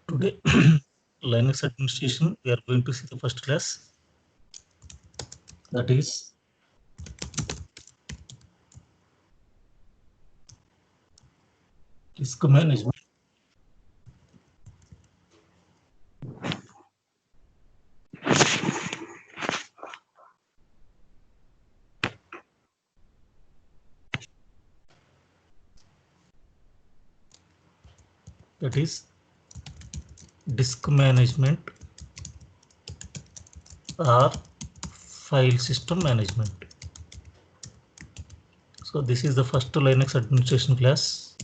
Today, Linux administration, we are going to see the first class, that is disk management. That is disk management or file system management. So this is the first Linux administration class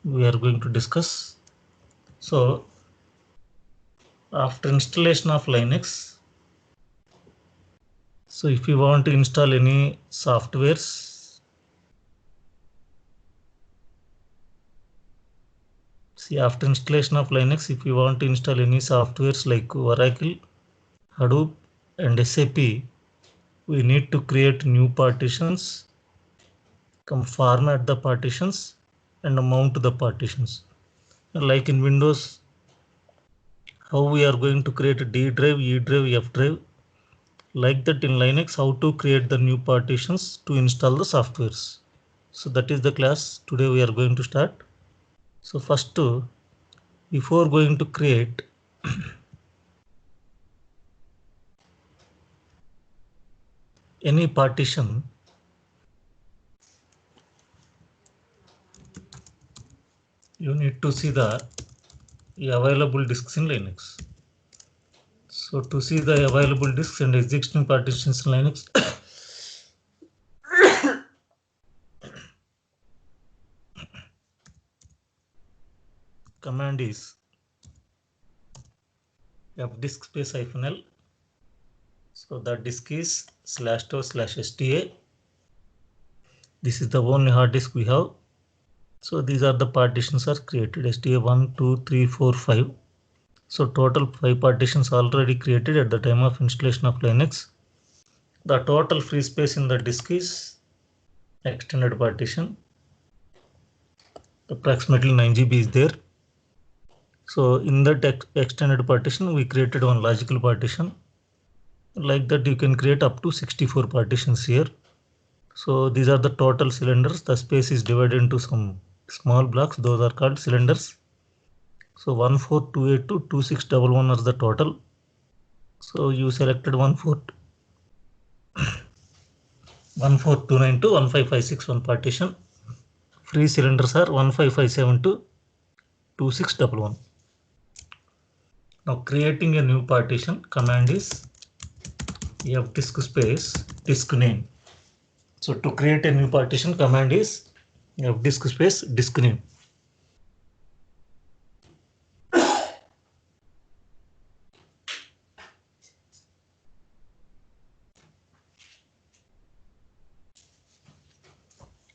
we are going to discuss. So after installation of Linux, so if you want to install any softwares, see after installation of Linux, if you want to install any softwares like Oracle, Hadoop and SAP, we need to create new partitions, format the partitions and mount the partitions. Like in Windows, how we are going to create a D drive, E drive, F drive. Like that in Linux, how to create the new partitions to install the softwares. So that is the class today we are going to start. So first, before going to create any partition, you need to see the available disks in Linux. So to see the available disks and existing partitions in Linux, command is fdisk space -l. So the disk is /store/sta. This is the only hard disk we have. So these are the partitions are created, sta 1, 2, 3, 4, 5. So total 5 partitions already created at the time of installation of Linux. The total free space in the disk is extended partition. Approximately 9 GB is there. So in that extended partition, we created one logical partition. Like that, you can create up to 64 partitions here. So these are the total cylinders. The space is divided into some small blocks. Those are called cylinders. So 14282 2611 are the total. So you selected 14292 1556 one partition. Free cylinders are 15572 2611. Now creating a new partition, command is fdisk space disk name. So to create a new partition, command is fdisk space disk name.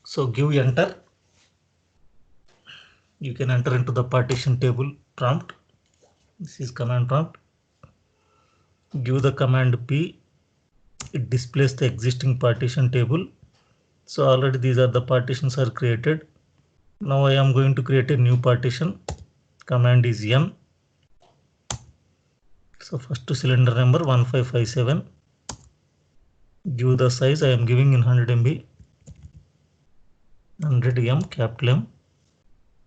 So give enter. You can enter into the partition table prompt. This is command prompt. Give the command P. It displays the existing partition table. So already these are the partitions are created. Now I am going to create a new partition. Command is N. So first cylinder number 1557. Give the size, I am giving in 100 MB. 100 M, capital M.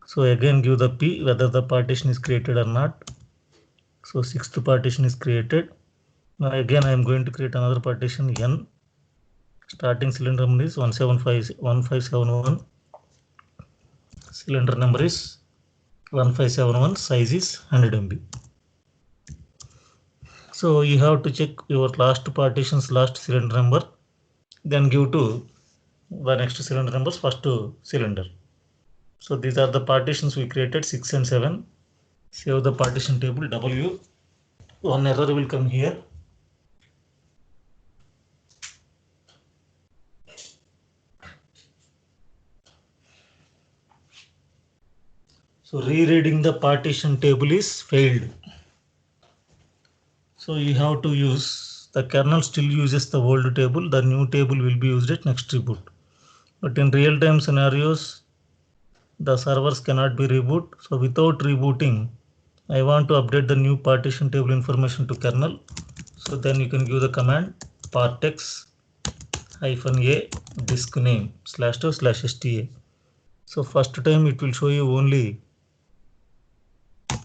So again give the P whether the partition is created or not. So sixth partition is created. Now again I am going to create another partition N. Starting cylinder number is 1571. Cylinder number is 1571. Size is 100 MB. So you have to check your last partition's last cylinder number. Then give to the next cylinder numbers first cylinder. So these are the partitions we created 6 and 7. Save the partition table W. One error will come here. So rereading the partition table is failed. So you have to use the kernel still uses the old table. The new table will be used at next reboot. But in real-time scenarios, the servers cannot be reboot. So without rebooting, I want to update the new partition table information to kernel. So then you can give the command partex -a disk name /2/sta. So first time it will show you only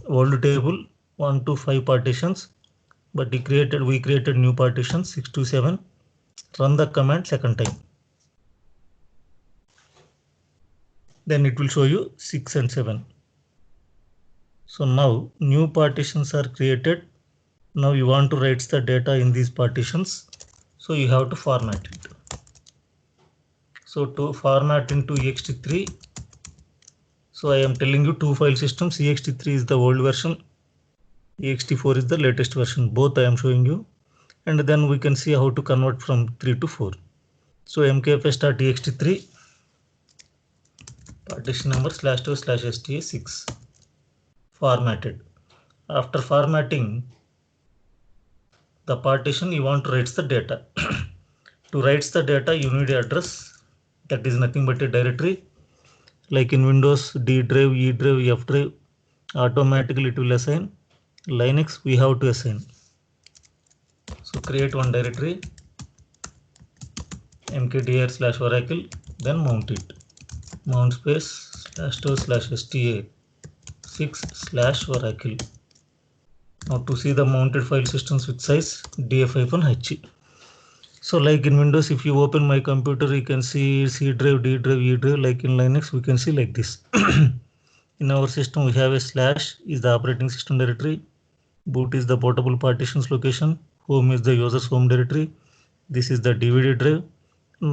old table 1 to 5 partitions, but we created new partition 6 to 7. Run the command second time. Then it will show you 6 and 7. So now new partitions are created. Now you want to write the data in these partitions. So you have to format it. So to format into ext3, so I am telling you two file systems. ext3 is the old version, ext4 is the latest version. Both I am showing you. And then we can see how to convert from 3 to 4. So mkfs.ext3 partition number /2/sta6 formatted. After formatting the partition, you want to write the data. To write the data, you need an address that is nothing but a directory. Like in Windows, D drive, E drive, F drive, automatically it will assign. Linux, we have to assign. So create one directory, mkdir/oracle, then mount it. Mount space /2/sta6/oracle. Now to see the mounted file systems with size, df-h. So like in Windows, if you open my computer, you can see C drive, D drive, E drive. Like in Linux, we can see like this. In our system, we have a / is the operating system directory. Boot is the portable partitions location. Home is the user's home directory. This is the DVD drive.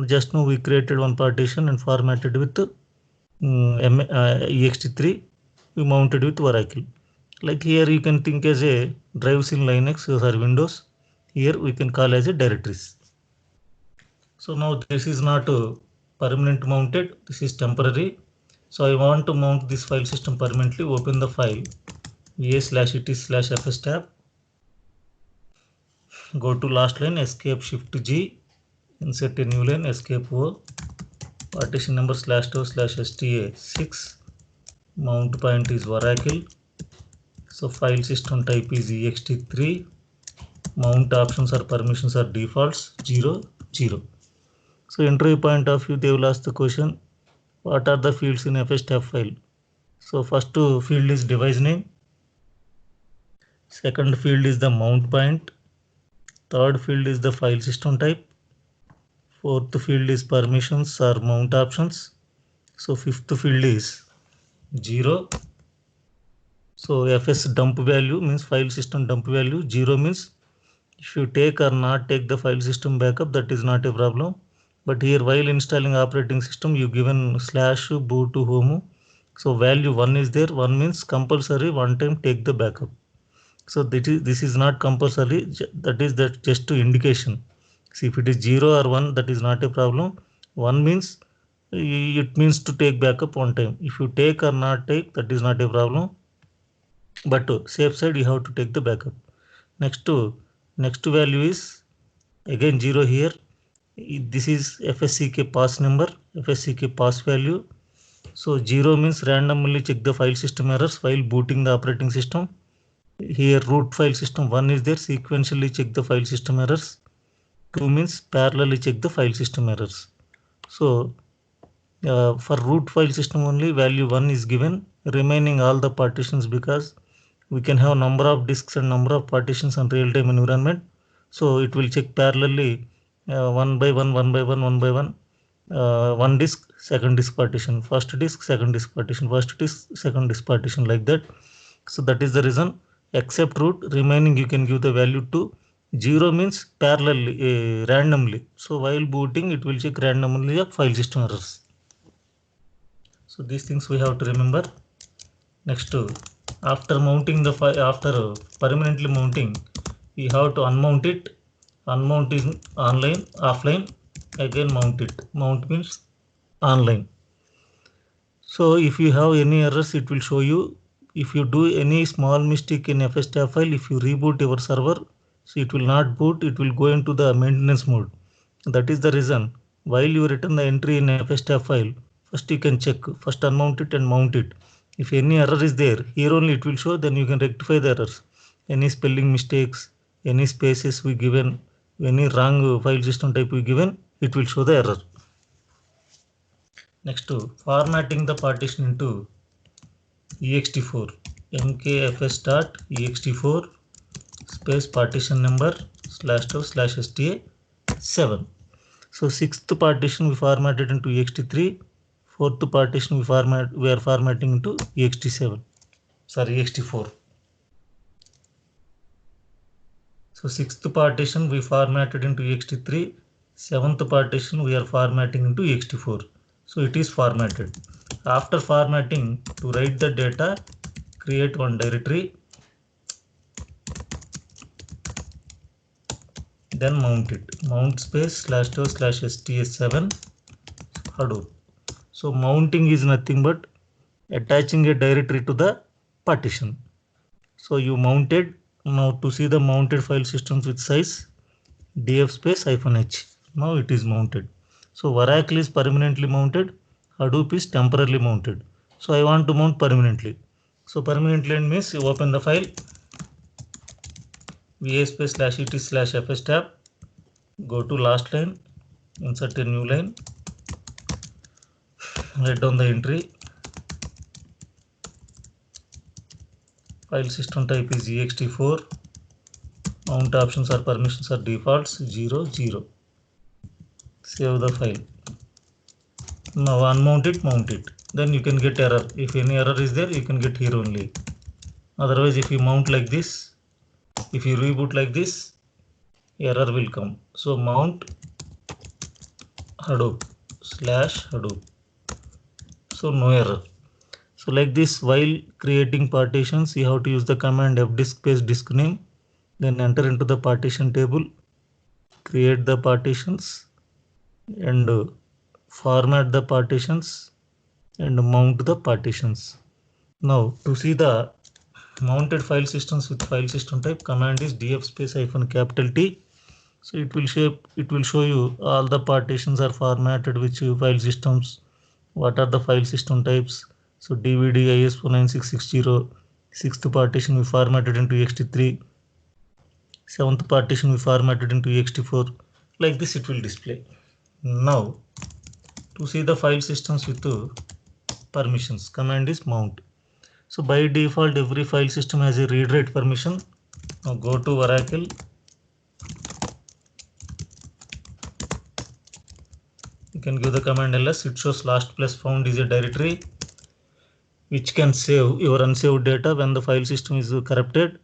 Just now we created one partition and formatted with ext3. We mounted with Oracle. Like here you can think as a drives in Linux or Windows. Here we can call as a directories. So now this is not permanent mounted. This is temporary. So I want to mount this file system permanently. Open the file a/it/fs tab. Go to last line, escape shift G, insert a new line, escape O, partition number /2/sta6, mount point is Oracle. So file system type is ext3, mount options or permissions are defaults 0, 0. So entry point of view, they will ask the question, what are the fields in fs tab file? So first field is device name, second field is the mount point, third field is the file system type, fourth field is permissions or mount options. So fifth field is 0. So fs dump value means file system dump value. 0 means if you take or not take the file system backup, that is not a problem. But here while installing operating system, you given /boot to home. So value 1 is there. 1 means compulsory one time take the backup. So this is not compulsory. That is just to indication. See, if it is 0 or 1, that is not a problem. 1 means it means to take backup one time. If you take or not take, that is not a problem. But to safe side, you have to take the backup. Next value is again 0 here. This is FSCK pass number, FSCK pass value. So 0 means randomly check the file system errors while booting the operating system. Here root file system 1 is there, sequentially check the file system errors. 2 means parallelly check the file system errors. So for root file system only value 1 is given, remaining all the partitions, because we can have number of disks and number of partitions on real-time environment. So it will check parallelly one by one, one disk, second disk partition, first disk, second disk partition, first disk, second disk partition, like that. So that is the reason. Except root, remaining you can give the value to 0 means parallelly, randomly. So while booting, it will check randomly of file system errors. So these things we have to remember. Next, after mounting the file, after permanently mounting, we have to unmount it. Unmount is online, offline, again mount it. Mount means online. So if you have any errors, it will show you. If you do any small mistake in fs tab file, if you reboot your server, so it will not boot, it will go into the maintenance mode. That is the reason. While you return the entry in fs tab file, first you can check, first unmount it and mount it. If any error is there, here only it will show, then you can rectify the errors. Any spelling mistakes, any spaces we given, any wrong file system type we given, it will show the error. Next, formatting the partition into ext4, mkfs.ext4 space partition number //sta7. So sixth partition we formatted into ext3, fourth partition we are formatting into ext7. Sorry, ext4. So sixth partition we formatted into ext3, seventh partition we are formatting into ext4. So it is formatted. After formatting, to write the data, create one directory, then mount it. Mount space //sta7 Hadoop. So mounting is nothing but attaching a directory to the partition. So you mounted. Now to see the mounted file systems with size, df space -h. Now it is mounted. So Oracle is permanently mounted. Hadoop is temporarily mounted. So I want to mount permanently. So permanently means you open the file, va space /et/fs tab, go to last line, insert a new line, write down the entry. File system type is ext4. Mount options or permissions are defaults 0, 0. Save the file. Now unmount it, mount it. Then you can get error. If any error is there, you can get here only. Otherwise, if you mount like this, if you reboot like this, error will come. So mount Hadoop /Hadoop. So no error. So like this, while creating partitions, you have to use the command fdisk space disk name, then enter into the partition table, create the partitions, and format the partitions and mount the partitions. Now to see the mounted file systems with file system type, command is df space -T. So it will show you all the partitions are formatted which file systems, what are the file system types. So DVD IS49660, sixth partition we formatted into ext3, seventh partition we formatted into ext4. Like this it will display. Now to see the file systems with permissions, command is mount. So by default every file system has a read write permission. Now go to Oracle, you can give the command ls. It shows last plus found is a directory which can save your unsaved data when the file system is corrupted.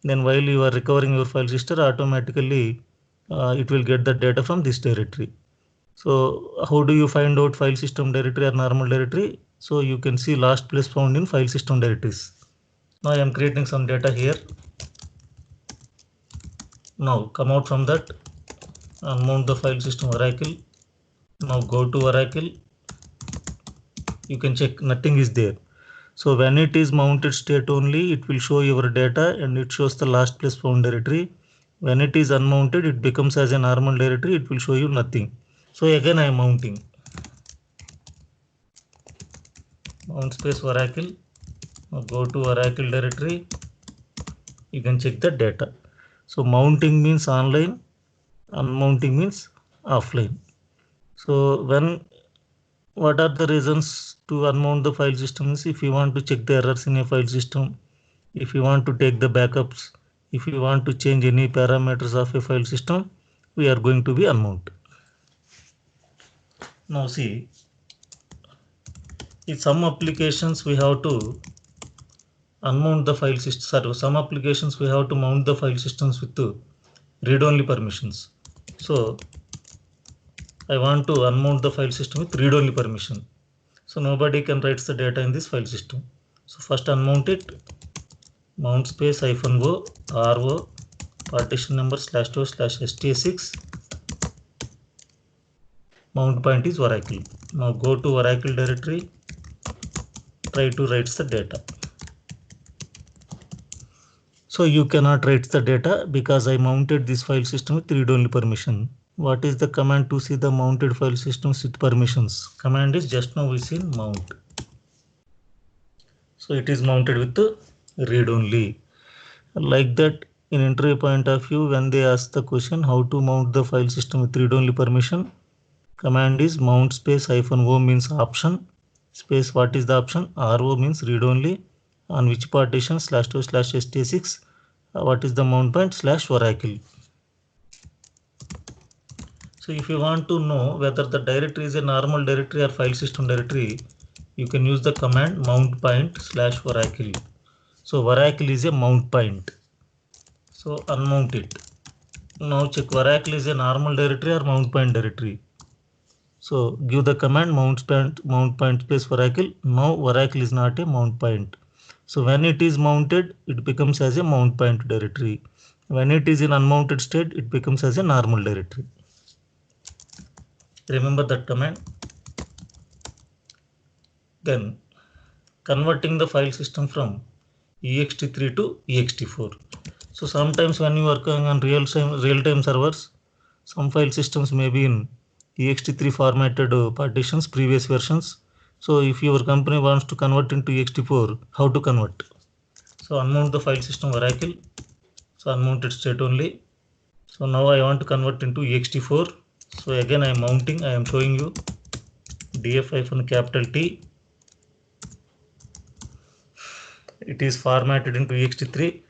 Then while you are recovering your file system, automatically it will get the data from this directory. So how do you find out file system directory or normal directory? So you can see last place found in file system directories. Now I am creating some data here. Now come out from that, unmount the file system Oracle. Now go to Oracle. You can check nothing is there. So when it is mounted state only, it will show your data and it shows the last place found directory. When it is unmounted, it becomes as a normal directory. It will show you nothing. So again I am mounting. Mount space Oracle. Now go to Oracle directory. You can check the data. So mounting means online, unmounting means offline. So what are the reasons to unmount the file systems? If you want to check the errors in a file system, if you want to take the backups, if you want to change any parameters of a file system, we are going to be unmount. Now see, in some applications we have to unmount the file system. Sorry, some applications we have to mount the file systems with read-only permissions. So I want to unmount the file system with read-only permission. So nobody can write the data in this file system. So first unmount it. Mount space -o ro partition number //sta6. Mount point is Oracle. Now go to Oracle directory. Try to write the data. So you cannot write the data because I mounted this file system with read-only permission. What is the command to see the mounted file systems with permissions? Command is just now we seen mount. So it is mounted with read only. Like that, in interview point of view, when they ask the question how to mount the file system with read only permission, command is mount space -o means option space what is the option, ro means read only, on which partition /2/sta6, what is the mount point /oracle. So if you want to know whether the directory is a normal directory or file system directory, you can use the command mount point /oracle. So oracle is a mount point. So unmount it. Now check oracle is a normal directory or mount point directory. So give the command mount point space oracle. Now oracle is not a mount point. So when it is mounted, it becomes as a mount point directory. When it is in unmounted state, it becomes as a normal directory. Remember that command. Then converting the file system from ext3 to ext4. So sometimes when you are working on real-time servers, some file systems may be in ext3 formatted partitions, previous versions. So if your company wants to convert into ext4, how to convert? So unmount the file system oracle. So unmounted state only. So now I want to convert into ext4. So again I am mounting, I am showing you df-T. It is formatted into ext3.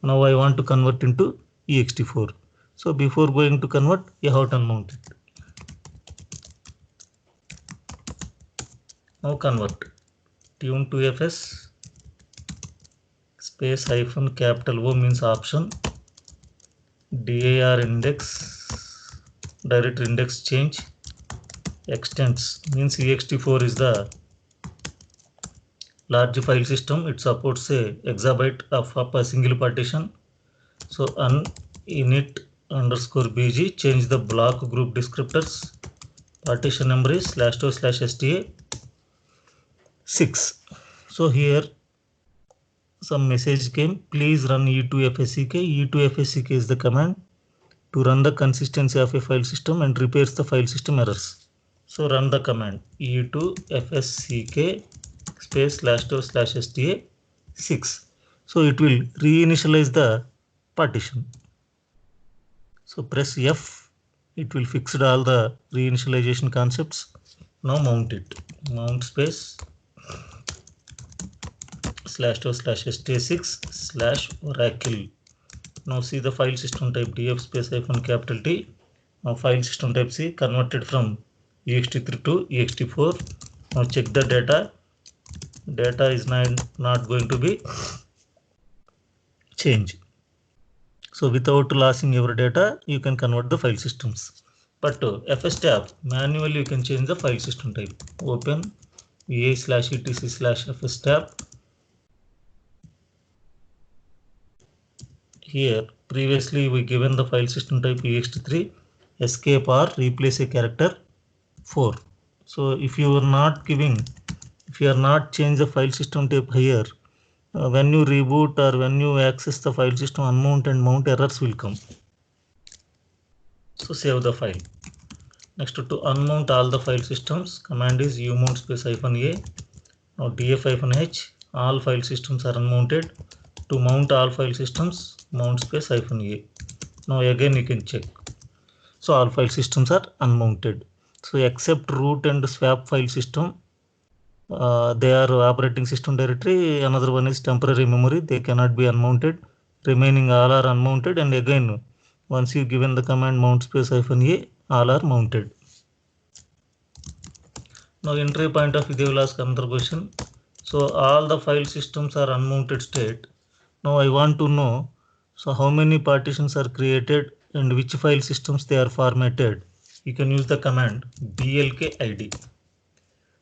Now I want to convert into ext4. So before going to convert, you have to unmount it. Now convert. Tune to fs space -O means option, dir index, directory index change, extents means ext4 is the large file system. It supports a exabyte of a single partition. So init_bg, change the block group descriptors. Partition number is /2/sta6. So here some message came, please run e2fsck. E2fsck is the command to run the consistency of a file system and repairs the file system errors. So run the command e2fsck space /2/sta6. So it will reinitialize the partition. So press F, it will fix all the reinitialization concepts. Now mount it. Mount space /2/sta6/oracle. Now see the file system type df space -T. Now file system type C, converted from ext3 to ext4. Now check the data. Data is not going to be changed. So without losing your data, you can convert the file systems. But fs tab, manually you can change the file system type. Open va/etc/fs tab. Here previously we given the file system type ext3, escape or replace a character 4. So if you are not change the file system type here, when you reboot or when you access the file system, unmount and mount errors will come. So save the file. Next, to unmount all the file systems, command is umount space -a. Now df-h, all file systems are unmounted. To mount all file systems, mount space -a. Now again you can check. So all file systems are unmounted. So except root and swap file system, they are operating system directory. Another one is temporary memory. They cannot be unmounted. Remaining all are unmounted. And again, once you given the command mount space -a, all are mounted. Now entry point of view, they will ask another question. So all the file systems are unmounted state. Now I want to know, so how many partitions are created and which file systems they are formatted. You can use the command blkid.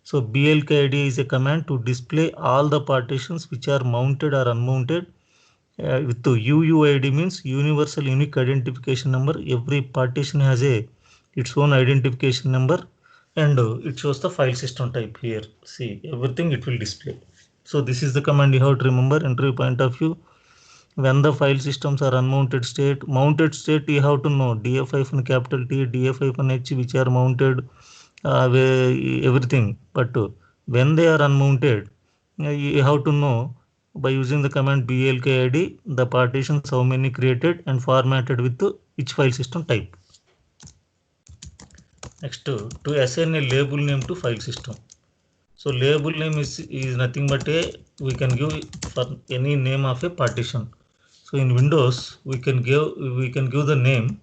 So blkid is a command to display all the partitions which are mounted or unmounted. With the UUID means universal unique identification number. Every partition has its own identification number, and it shows the file system type here. See, everything it will display. So this is the command you have to remember. Entry point of view, when the file systems are unmounted state, mounted state you have to know df-T, df-h which are mounted, everything. But when they are unmounted, You have to know by using the command blkid the partitions how many created and formatted with each file system type. Next, to assign a label name to file system. So label name is nothing but we can give for any name of a partition. So in Windows we can give the name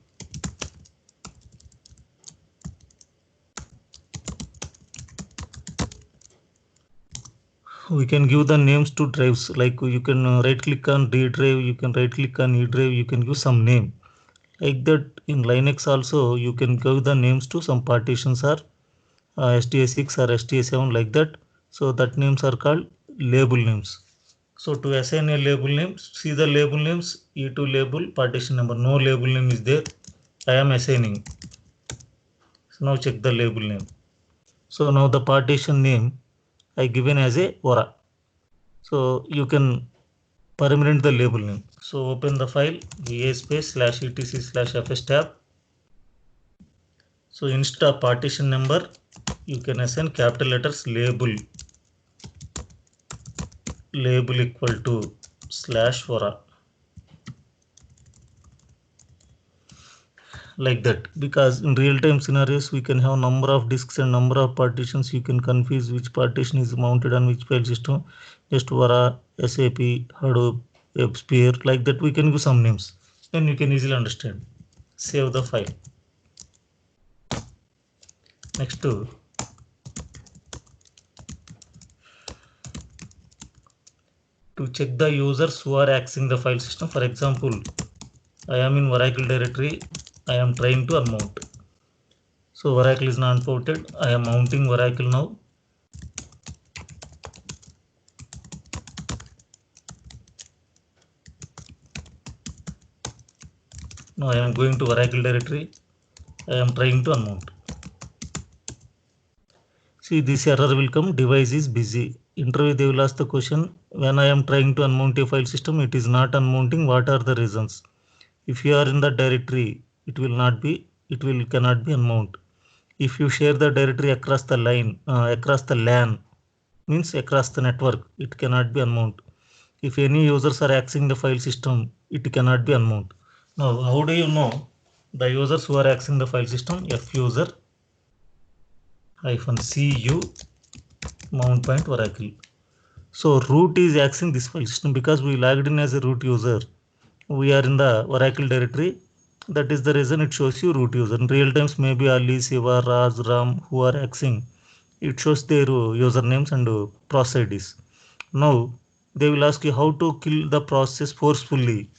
names to drives, like you can right click on D drive, you can right click on E drive, you can give some name. Like that in Linux also you can give the names to some partitions or STA6 or STA7 like that. So that names are called label names. So to assign a label name, see the label names, E2 label, partition number, no label name is there. I am assigning. So now check the label name. So now the partition name I given as a Vora. So you can permanent the label name. So open the file va space /etc/fs tab. So instead of partition number, you can assign capital letters label equal to /Vora. Like that, because in real-time scenarios we can have number of disks and number of partitions. You can confuse which partition is mounted on which file system. Just Vora, SAP, Hadoop, WebSphere, like that we can give some names. Then you can easily understand. Save the file. Next, to check the users who are accessing the file system. For example, I am in Oracle directory. I am trying to unmount. So Oracle is not mounted. I am mounting Oracle now. Now I am going to Oracle directory. I am trying to unmount. See, this error will come, device is busy. Interview they will ask the question, when I am trying to unmount a file system, it is not unmounting, what are the reasons? If you are in the directory, it cannot be unmount. If you share the directory across the line, across the LAN, means across the network, it cannot be unmount. If any users are accessing the file system, it cannot be unmount. Now, how do you know the users who are accessing the file system? fuser -cu mount point Oracle. So root is accessing this file system because we logged in as a root user. We are in the Oracle directory. That is the reason it shows you root user. In real times, maybe Ali, Siva, Raj, Ram who are accessing, it shows their usernames and process IDs. Now they will ask you how to kill the process forcefully.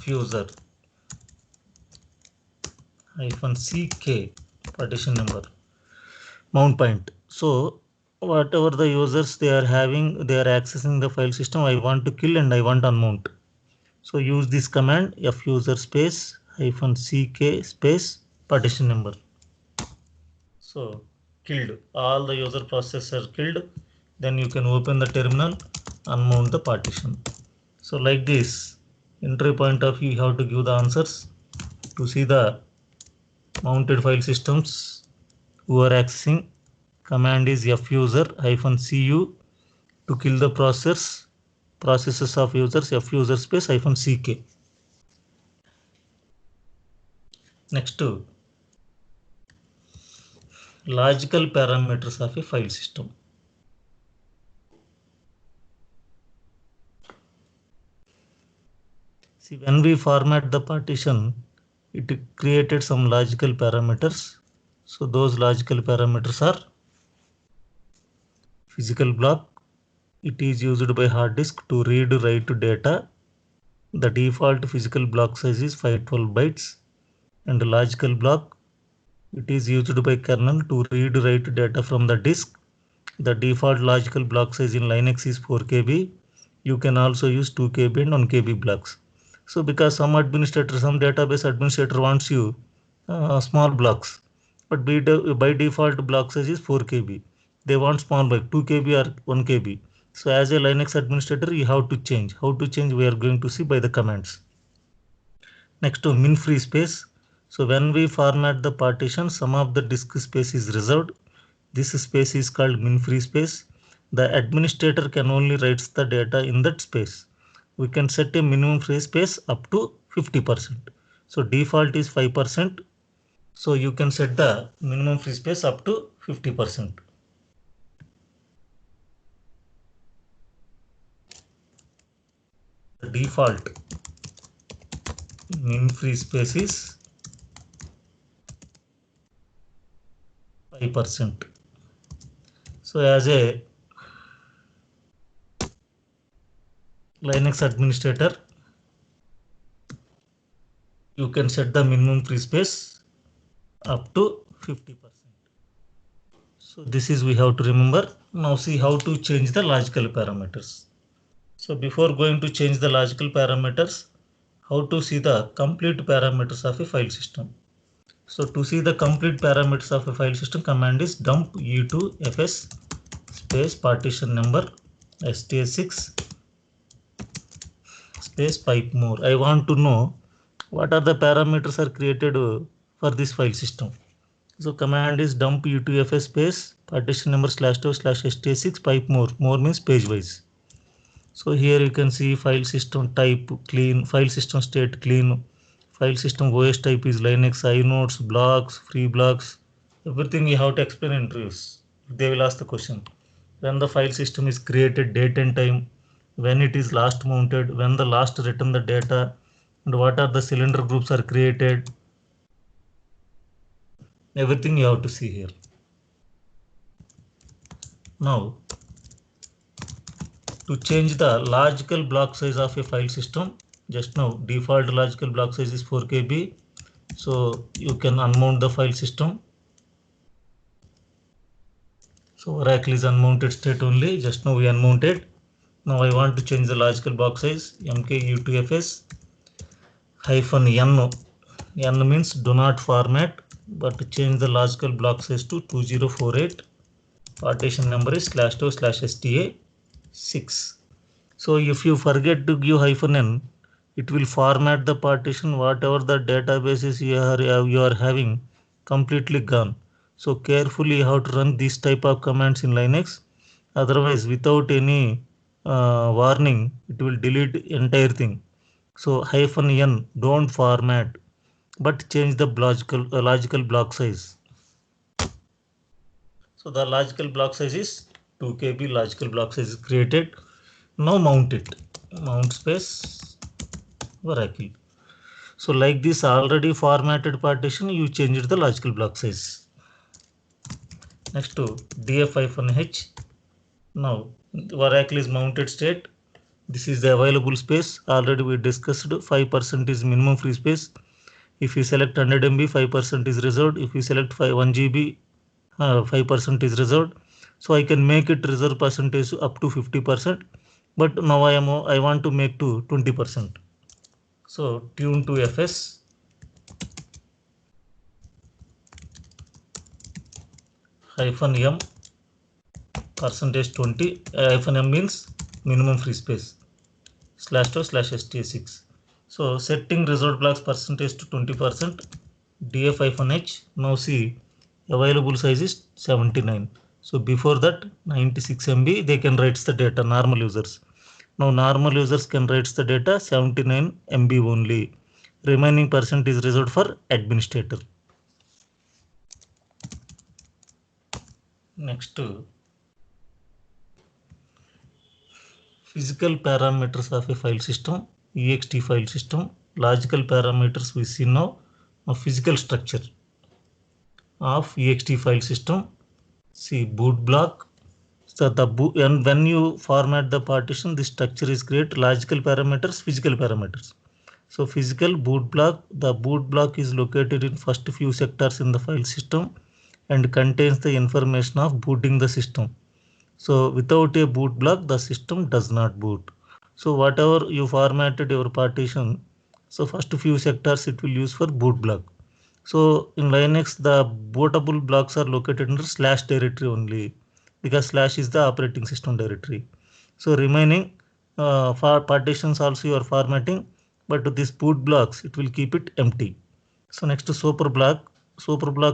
fuser -ck partition number mount point. So whatever the users they are having, they are accessing the file system, I want to kill and I want unmount. So use this command fuser space -ck space partition number. So killed, all the user processes are killed. Then you can open the terminal, unmount the partition. So like this, entry point of view, you have to give the answers to see the mounted file systems who are accessing. Command is fuser -cu to kill the processes of users, fuser space -ck. Next, to logical parameters of a file system. See, when we format the partition, it created some logical parameters. So those logical parameters are physical block. It is used by hard disk to read write data. The default physical block size is 512 bytes. And logical block, it is used by kernel to read write data from the disk. The default logical block size in Linux is 4 KB. You can also use 2 KB and 1 KB blocks. So because some database administrator wants you small blocks, but by default block size is 4 KB. They want small by 2 KB or 1 KB. So as a Linux administrator, you have to change. How to change we are going to see by the commands. Next, to min free space. So when we format the partition, some of the disk space is reserved. This space is called min free space. the administrator can only write the data in that space. We can set a minimum free space up to 50%. So default is 5%. So you can set the minimum free space up to 50%. The default min free space is 5%. So as a Linux administrator, you can set the minimum free space up to 50%. So this is we have to remember. Now see how to change the logical parameters. So before going to change the logical parameters, how to see the complete parameters of a file system. So to see the complete parameters of a file system, command is dump u2fs space partition number sta6 space pipe more. I want to know what are the parameters are created for this file system. So command is dump u2fs space partition number /2/sta6 pipe more. More means page wise. So here you can see file system type clean, file system state clean, file system OS type is Linux, inodes, blocks, free blocks. Everything you have to explain in interviews. They will ask the question. When the file system is created, date and time, when it is last mounted, when the last written the data, and what are the cylinder groups are created. Everything you have to see here. Now, to change the logical block size of a file system, just now default logical block size is 4 KB. So you can unmount the file system. So Oracle is unmounted state only. Just now we unmounted. Now I want to change the logical block size. mku2fs -n. N means do not format, but to change the logical block size to 2048. Partition number is /2/sta6. So if you forget to give -n, it will format the partition, whatever the databases you are having completely gone. So carefully you have to run this type of commands in Linux. Otherwise, without any warning, it will delete entire thing. So -n, don't format, but change the logical block size. So the logical block size is 2 KB. Logical block size is created. Now mount it. Mount space Oracle. So like this already formatted partition, you changed the logical block size. Next to df-h. Now Oracle is mounted state. This is the available space. Already we discussed 5% is minimum free space. If you select 100 MB, 5% is reserved. If you select 1 GB, 5% is reserved. So I can make it reserve percentage up to 50%. But now I want to make to 20%. So tune to fs -m %20 -m means minimum free space /2/sta6. So setting reserved blocks percentage to 20%. df-h. Now see available size is 79. So before that 96 MB they can write the data, normal users. Now normal users can write the data 79 MB only. Remaining percent is reserved for administrator. Next, physical parameters of a file system, ext file system. Logical parameters we see now. Now physical structure of ext file system. See boot block. So and when you format the partition, the structure is create logical parameters, physical parameters. So physical boot block, the boot block is located in first few sectors in the file system and contains the information of booting the system. So without a boot block, the system does not boot. So whatever you formatted your partition, so first few sectors it will use for boot block. So in Linux, the bootable blocks are located in / directory only, because / is the operating system directory. So remaining for partitions also you are formatting, but this boot blocks, it will keep it empty. So next to super block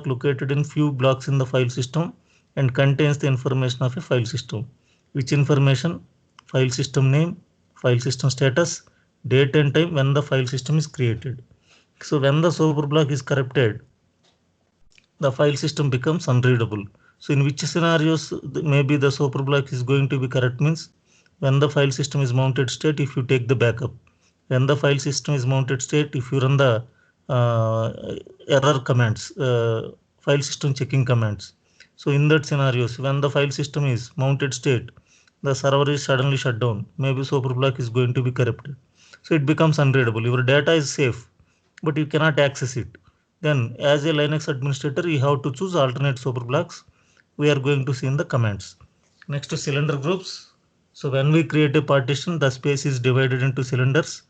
located in few blocks in the file system and contains the information of a file system. Which information? File system name, file system status, date and time when the file system is created. So when the super block is corrupted, the file system becomes unreadable. So in which scenarios maybe the super block is going to be correct means when the file system is mounted state, if you take the backup, when the file system is mounted state, if you run the uh, error commands, file system checking commands. So in that scenarios, when the file system is mounted state, the server is suddenly shut down. Maybe super block is going to be corrupted. So it becomes unreadable. Your data is safe, but you cannot access it. Then as a Linux administrator, you have to choose alternate super blocks. We are going to see in the commands. Next to cylinder groups. So when we create a partition, the space is divided into cylinders.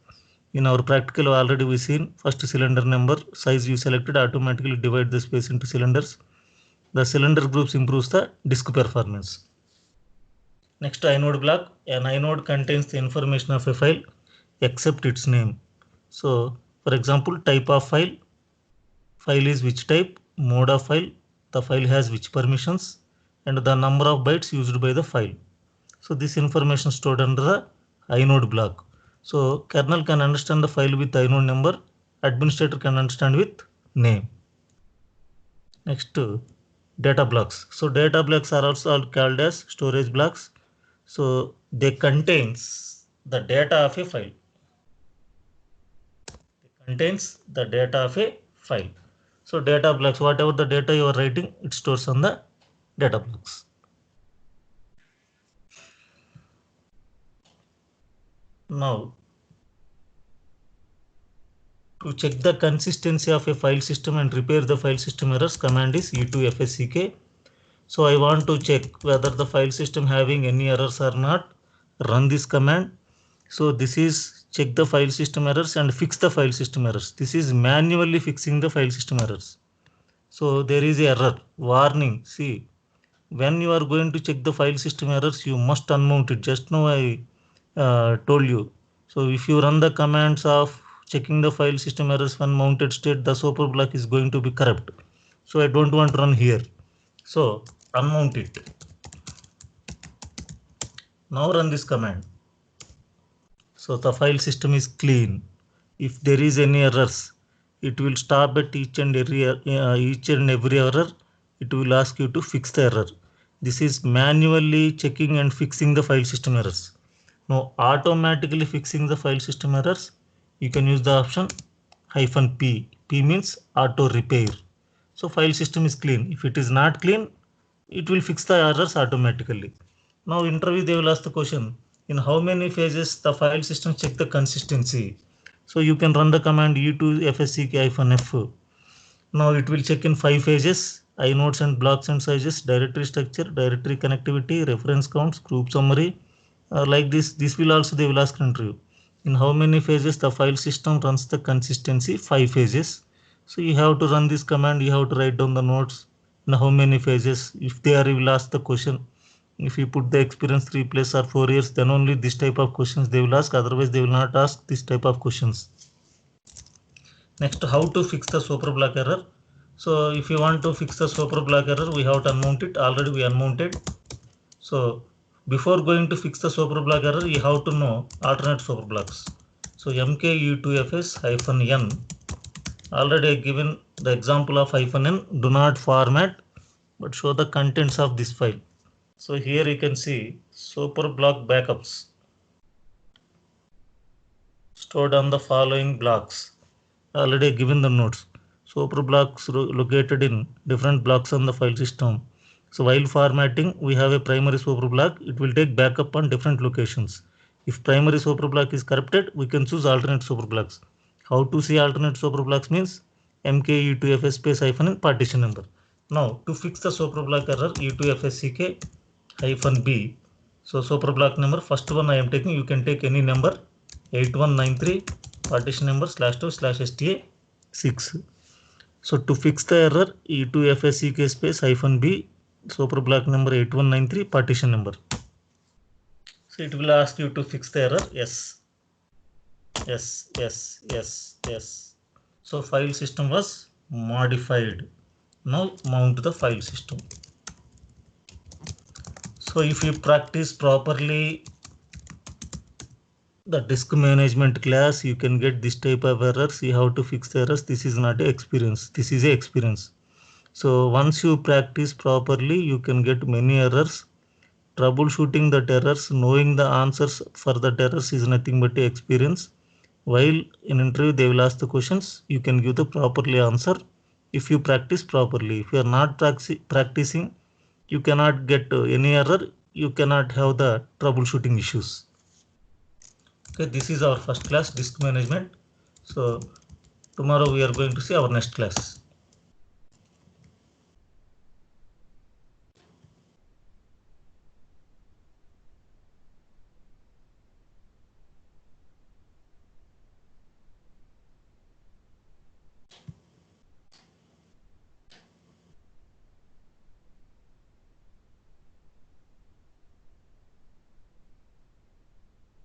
In our practical already we seen first cylinder number size you selected automatically divide the space into cylinders. The cylinder groups improves the disk performance. Next inode block. An inode contains the information of a file except its name. So for example, type of file, file is which type, mode of file, the file has which permissions, and the number of bytes used by the file. So this information stored under the inode block. So kernel can understand the file with inode number, administrator can understand with name. Next data blocks. So data blocks are also called as storage blocks. So they contains the data of a file. Contains the data of a file. So data blocks, whatever the data you are writing, it stores on the data blocks. Now, to check the consistency of a file system and repair the file system errors, command is e2fsck. So I want to check whether the file system having any errors or not. Run this command. So this is check the file system errors and fix the file system errors. This is manually fixing the file system errors. So there is a error warning. See, when you are going to check the file system errors, you must unmount it. Just now I told you. So if you run the commands of checking the file system errors when mounted state, the super block is going to be corrupt. So I don't want to run here. So unmount it. Now run this command. So the file system is clean. If there is any errors, it will stop at each and every error. It will ask you to fix the error. This is manually checking and fixing the file system errors. Now automatically fixing the file system errors, you can use the option -p. P means auto repair. So file system is clean. If it is not clean, it will fix the errors automatically. Now interview they will ask the question, in how many phases the file system check the consistency. So you can run the command e2fsck-f. Now it will check in 5 phases: inodes and blocks and sizes, directory structure, directory connectivity, reference counts, group summary. Like this will also they will ask interview. In how many phases the file system runs the consistency? 5 phases. So you have to run this command, you have to write down the notes in how many phases. If they are will ask the question, if you put the experience 3+ or 4 years, then only this type of questions they will ask, otherwise they will not ask this type of questions. Next, how to fix the super block error. So if you want to fix the super block error, we have to unmount it. Already we unmounted. So before going to fix the super block error, you have to know alternate super blocks. So mku2fs-n. Already I given the example of -n. Do not format, but show the contents of this file. So here you can see super block backups stored on the following blocks. Already given the notes. Super blocks located in different blocks on the file system. So while formatting, we have a primary super block. It will take backup on different locations. If primary super block is corrupted, we can choose alternate super blocks. How to see alternate super blocks means mke2fs-n partition number. Now to fix the super block error, e2fsck-b. So super block number, first one I am taking, you can take any number, 8193 partition number /2/sta6. So to fix the error, e2fsck-b super block number 8193 partition number. So it will ask you to fix the error. Yes. So file system was modified. Now mount the file system. So So if you practice properly the disk management class, you can get this type of error. See how to fix the errors. This is not a experience. This is a experience. So once you practice properly, you can get many errors. Troubleshooting that errors, knowing the answers for that errors is nothing but a experience. While in interview they will ask the questions, you can give the properly answer if you practice properly. If you are not practicing, you cannot get any error. You cannot have the troubleshooting issues. Okay, this is our first class, disk management. So tomorrow we are going to see our next class.